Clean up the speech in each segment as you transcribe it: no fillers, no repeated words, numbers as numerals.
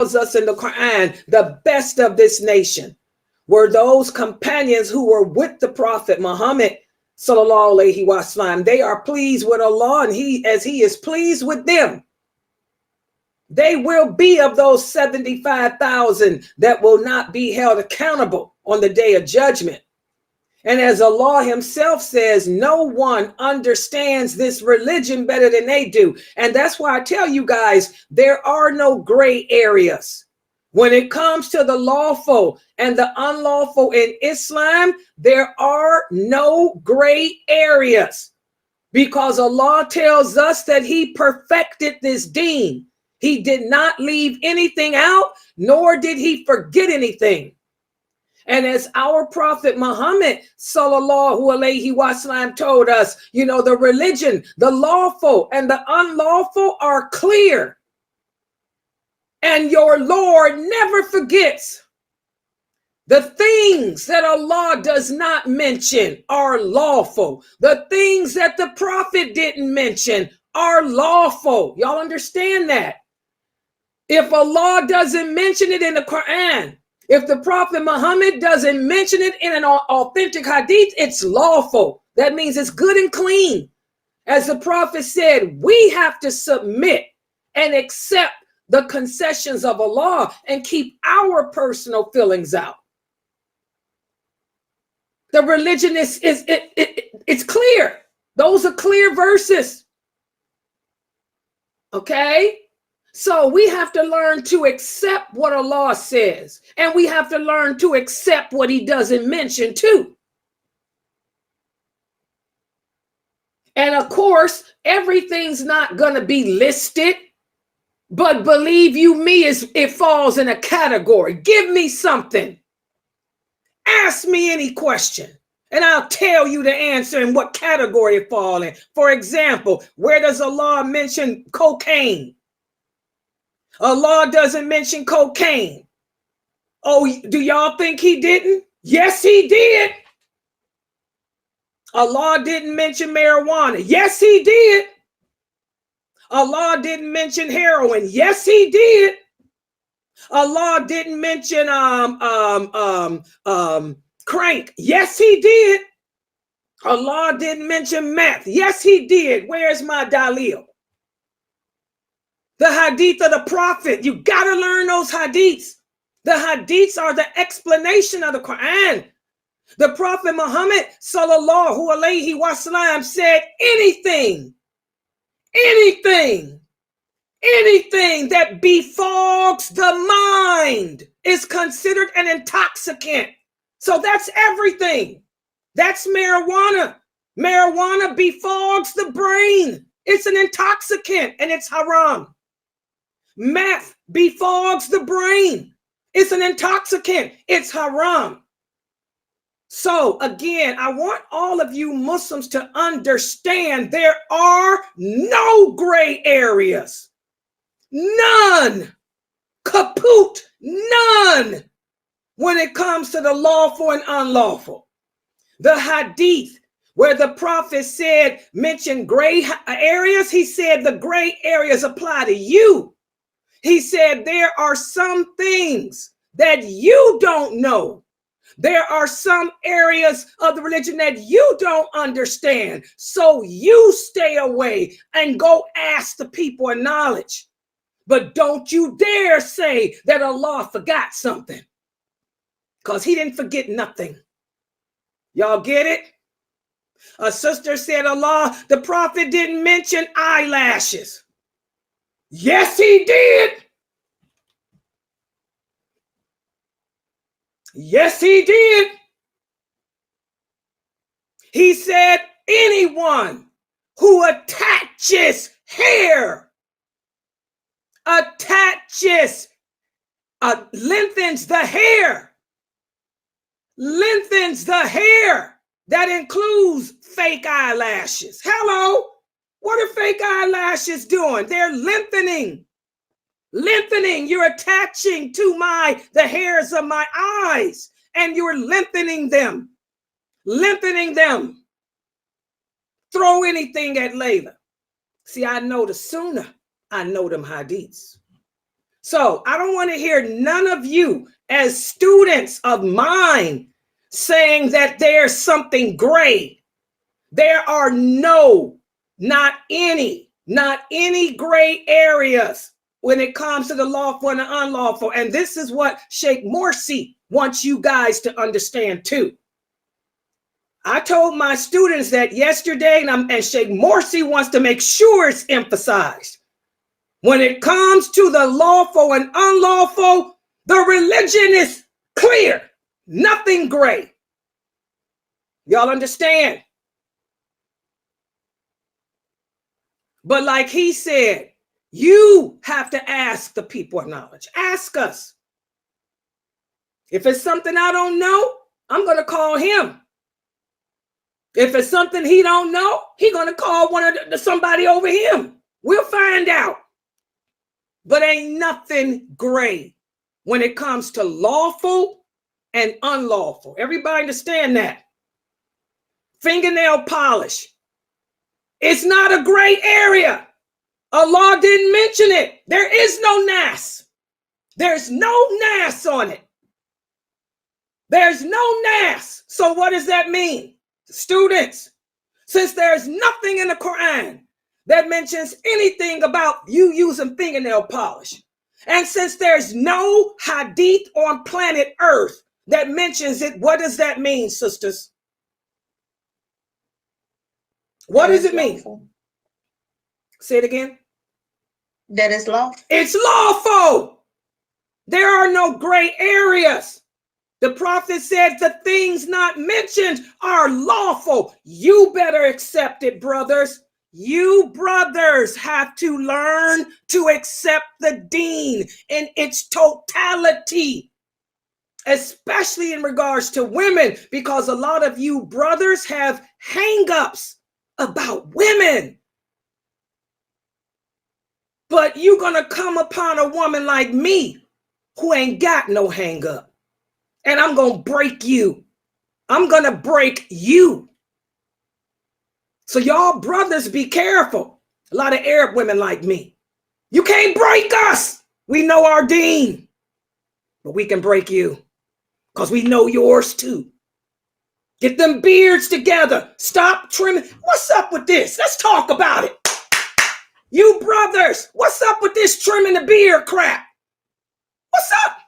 us in the Quran, the best of this nation were those companions who were with the Prophet Muhammad sallallahu alaihi wasallam. They are pleased with Allah, and he is pleased with them. They will be of those 75,000 that will not be held accountable on the day of judgment. And as Allah himself says, no one understands this religion better than they do. And that's why I tell you guys, there are no gray areas. When it comes to the lawful and the unlawful in Islam, there are no gray areas, because Allah tells us that he perfected this deen. He did not leave anything out, nor did he forget anything. And as our Prophet Muhammad sallallahu alaihi wasallam told us, you know, the religion, the lawful and the unlawful are clear. And your Lord never forgets. The things that Allah does not mention are lawful. The things that the Prophet didn't mention are lawful. Y'all understand that? If Allah doesn't mention it in the Quran, if the Prophet Muhammad doesn't mention it in an authentic hadith, it's lawful. That means it's good and clean. As the Prophet said, we have to submit and accept the concessions of Allah and keep our personal feelings out. The religion it's clear. Those are clear verses. Okay? So we have to learn to accept what Allah says, and we have to learn to accept what he doesn't mention too. And of course, everything's not going to be listed, but believe you me, it falls in a category. Give me something. Ask me any question, and I'll tell you the answer and what category it falls in. For example, where does Allah mention cocaine? Allah doesn't mention cocaine. Oh, do y'all think he didn't? Yes, he did. Allah didn't mention marijuana. Yes, he did. Allah didn't mention heroin. Yes, he did. Allah didn't mention crank. Yes, he did. Allah didn't mention meth. Yes, he did. Where's my dalil? The hadith of the Prophet. You got to learn those hadiths. The hadiths are the explanation of the Quran. The Prophet Muhammad sallallahu alaihi wasallam said anything that befogs the mind is considered an intoxicant. So that's everything. That's marijuana. Marijuana befogs the brain. It's an intoxicant and it's haram. Meth befogs the brain. It's an intoxicant. It's haram. So again, I want all of you Muslims to understand there are no gray areas. None. Kaput. None. When it comes to the lawful and unlawful. The hadith where the Prophet said, mention gray areas, he said the gray areas apply to you. He said there are some things that you don't know. There are some areas of the religion that you don't understand. So you stay away and go ask the people of knowledge. But don't you dare say that Allah forgot something, because he didn't forget nothing. Y'all get it? A sister said the Prophet didn't mention eyelashes. Yes, he did. Yes, he did. He said anyone who attaches hair, lengthens the hair, that includes fake eyelashes. Hello. What are fake eyelashes doing? They're lengthening. You're attaching to the hairs of my eyes, and you're lengthening them. Throw anything at Laila. See, I know the Sunnah. I know them hadiths. So I don't want to hear none of you as students of mine saying that there's something gray. There are not any gray areas when it comes to the lawful and the unlawful. And this is what Sheikh Morsi wants you guys to understand too. I told my students that yesterday, and Sheikh Morsi wants to make sure it's emphasized. When it comes to the lawful and unlawful, the religion is clear, nothing gray. Y'all understand? But like he said, you have to ask the people of knowledge. Ask us. If it's something I don't know, I'm going to call him. If it's something he don't know, he's going to call somebody over him. We'll find out. But ain't nothing gray when it comes to lawful and unlawful. Everybody understand that? Fingernail polish. It's not a gray area. Allah didn't mention it. There is no nas. There's no nas on it. There's no nas. So what does that mean? Students, since there's nothing in the Quran that mentions anything about you using fingernail polish, and since there's no hadith on planet Earth that mentions it, what does that mean, sisters? What does it mean? Lawful. Say it again. That is lawful. It's lawful. There are no gray areas. The prophet said the things not mentioned are lawful. You better accept it, brothers. You brothers have to learn to accept the deen in its totality, especially in regards to women, because a lot of you brothers have hang-ups about women. But you're going to come upon a woman like me who ain't got no hang-up. And I'm going to break you. I'm going to break you. So y'all brothers, be careful. A lot of Arab women like me. You can't break us. We know our deen. But we can break you because we know yours too. Get them beards together. Stop trimming. What's up with this? Let's talk about it. You brothers, what's up with this trimming the beard crap? What's up?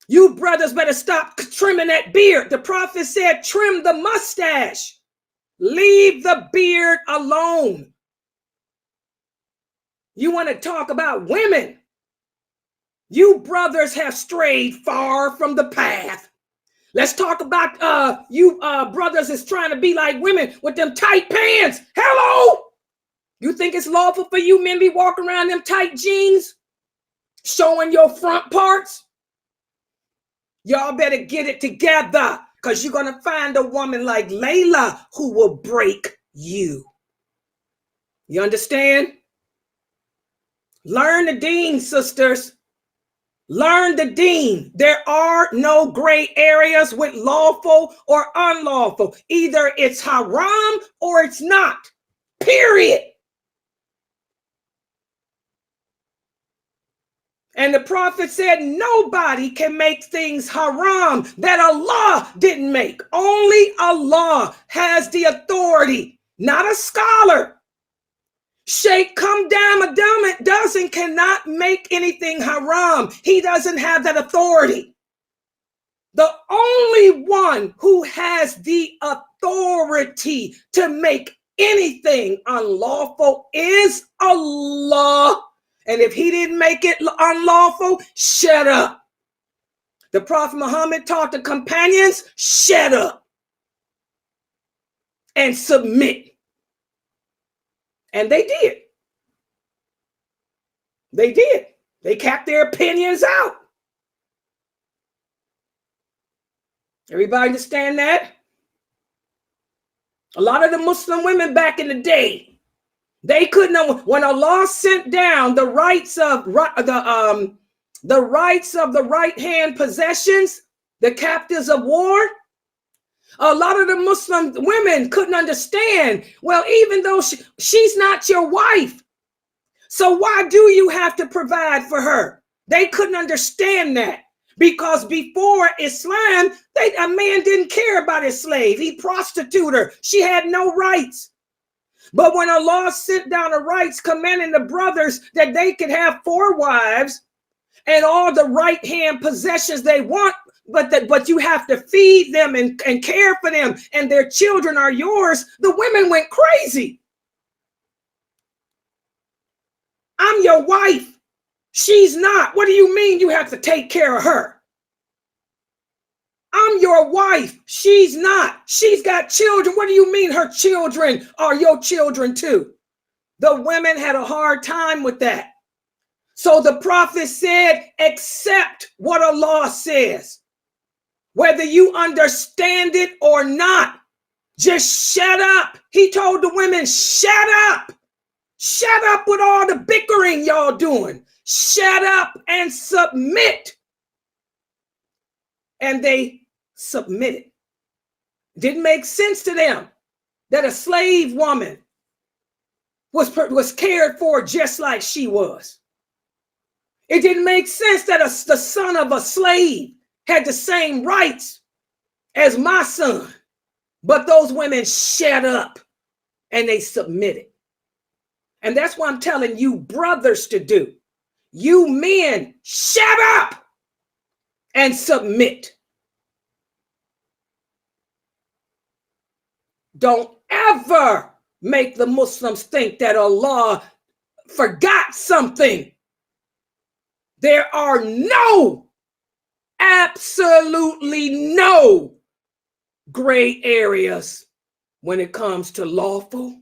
You brothers better stop trimming that beard. The prophet said, trim the mustache. Leave the beard alone. You want to talk about women? You brothers have strayed far from the path. Let's talk about you brothers is trying to be like women with them tight pants. Hello? You think it's lawful for you men be walking around them tight jeans, showing your front parts? Y'all better get it together, because you're going to find a woman like Layla who will break you. You understand? Learn the deen, sisters. Learn the deen. There are no gray areas with lawful or unlawful. Either it's haram or it's not. Period. And the prophet said nobody can make things haram that Allah didn't make. Only Allah has the authority, not a scholar. Sheikh Kamdam cannot make anything haram. He doesn't have that authority. The only one who has the authority to make anything unlawful is Allah. And if he didn't make it unlawful, shut up. The Prophet Muhammad taught the companions, shut up and submit. And they did. They did. They kept their opinions out. Everybody understand that? A lot of the Muslim women back in the day, they couldn't know when Allah sent down the rights of the right hand possessions, the captives of war. A lot of the Muslim women couldn't understand. Well, even though she's not your wife, So why do you have to provide for her? They couldn't understand that, because before Islam, a man didn't care about his slave. He prostituted her. She had no rights. But when Allah sent down the rights, commanding the brothers that they could have 4 wives and all the right hand possessions they want, but you have to feed them and care for them, and their children are yours, the women went crazy. I'm your wife. She's not. What do you mean you have to take care of her? I'm your wife. She's not. She's got children. What do you mean her children are your children too? The women had a hard time with that. So the prophet said, accept what Allah says. Whether you understand it or not, just shut up. He told the women, shut up. Shut up with all the bickering y'all doing. Shut up and submit. And they submitted. Didn't make sense to them that a slave woman was cared for just like she was. It didn't make sense that the son of a slave had the same rights as my son. But those women shut up and they submitted. And that's what I'm telling you brothers to do. You men, shut up and submit. Don't ever make the Muslims think that Allah forgot something. There are absolutely no gray areas when it comes to lawful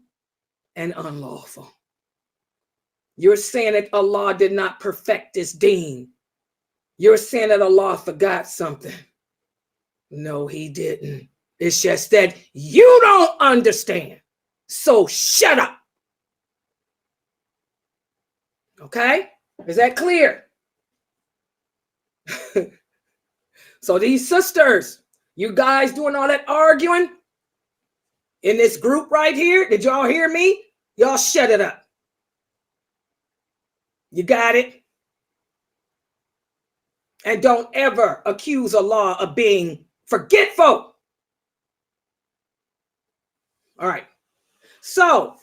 and unlawful. You're saying that Allah did not perfect this deen. You're saying that Allah forgot something. No, he didn't. It's just that you don't understand. So shut up. Okay? Is that clear? So these sisters, you guys doing all that arguing in this group right here, did y'all hear me? Y'all shut it up. You got it? And don't ever accuse Allah of being forgetful. All right. So